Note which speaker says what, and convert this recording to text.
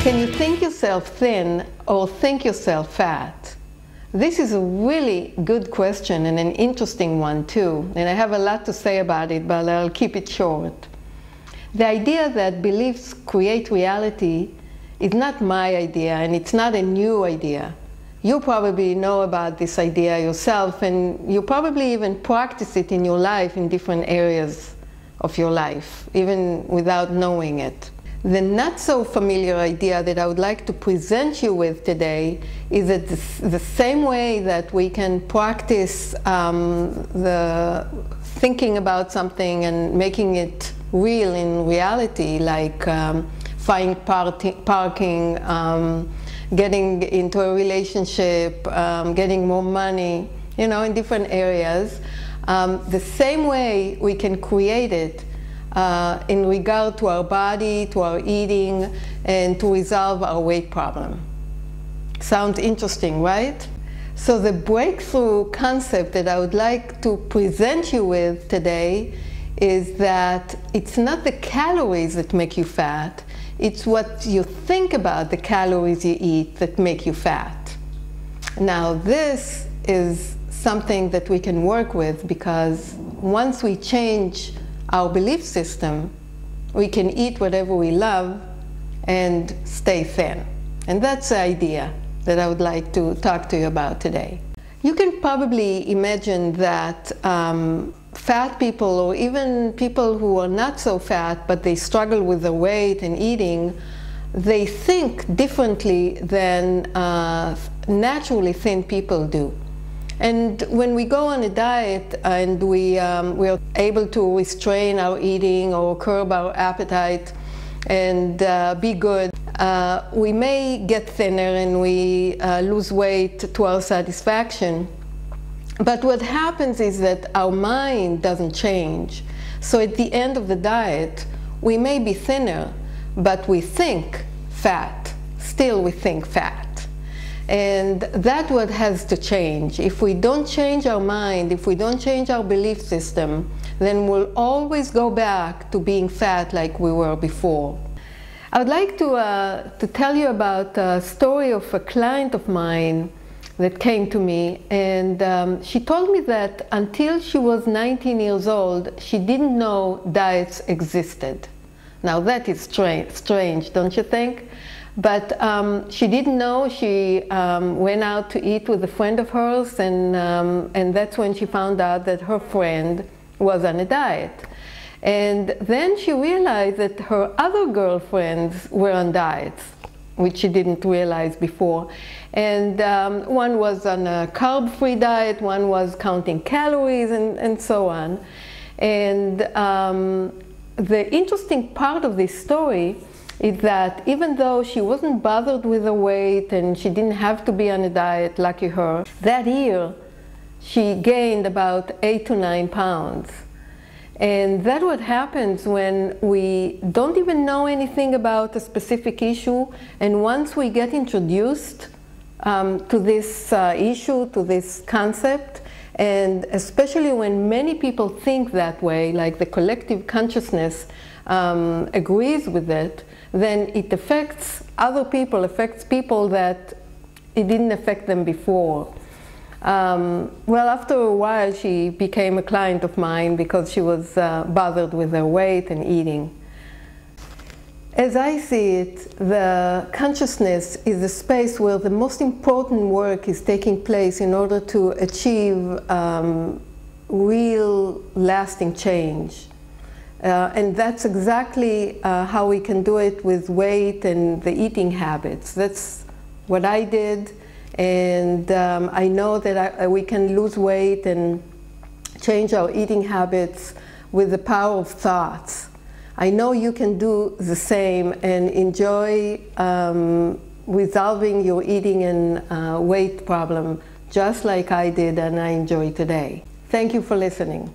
Speaker 1: Can you think yourself thin or think yourself fat? This is a really good question and an interesting one too, and I have a lot to say about it, but I'll keep it short. The idea that beliefs create reality is not my idea, and it's not a new idea. You probably know about this idea yourself, and you probably even practice it in your life in different areas of your life, even without knowing it. The not so familiar idea that I would like to present you with today is that the same way that we can practice the thinking about something and making it real in reality, like finding parking, getting into a relationship, getting more money, you know, in different areas. The same way we can create it in regard to our body, to our eating, and to resolve our weight problem. Sounds interesting, right? So the breakthrough concept that I would like to present you with today is that it's not the calories that make you fat, it's what you think about the calories you eat that make you fat. Now this is something that we can work with, because once we change our belief system, we can eat whatever we love and stay thin. And that's the idea that I would like to talk to you about today. You can probably imagine that fat people, or even people who are not so fat but they struggle with their weight and eating, they think differently than naturally thin people do. And when we go on a diet and we are able to restrain our eating or curb our appetite and be good, we may get thinner and we lose weight to our satisfaction. But what happens is that our mind doesn't change. So at the end of the diet, we may be thinner, but we think fat. Still we think fat. And that's what has to change. If we don't change our mind, if we don't change our belief system, then we'll always go back to being fat like we were before. I would like to tell you about a story of a client of mine that came to me, and she told me that until she was 19 years old, she didn't know diets existed. Now that is strange, don't you think? But she didn't know. She went out to eat with a friend of hers, and that's when she found out that her friend was on a diet. And then she realized that her other girlfriends were on diets, which she didn't realize before. And one was on a carb-free diet, one was counting calories, and so on. And the interesting part of this story is that even though she wasn't bothered with her weight and she didn't have to be on a diet, lucky her, that year she gained about 8 to 9 pounds. And that's what happens when we don't even know anything about a specific issue, and once we get introduced to this issue, to this concept, and especially when many people think that way, like the collective consciousness agrees with it, then it affects other people, affects people that it didn't affect them before. Well, after a while she became a client of mine because she was bothered with her weight and eating. As I see it, the consciousness is a space where the most important work is taking place in order to achieve real lasting change. And that's exactly how we can do it with weight and the eating habits. That's what I did, and I know that we can lose weight and change our eating habits with the power of thoughts. I know you can do the same and enjoy resolving your eating and weight problem just like I did and I enjoy today. Thank you for listening.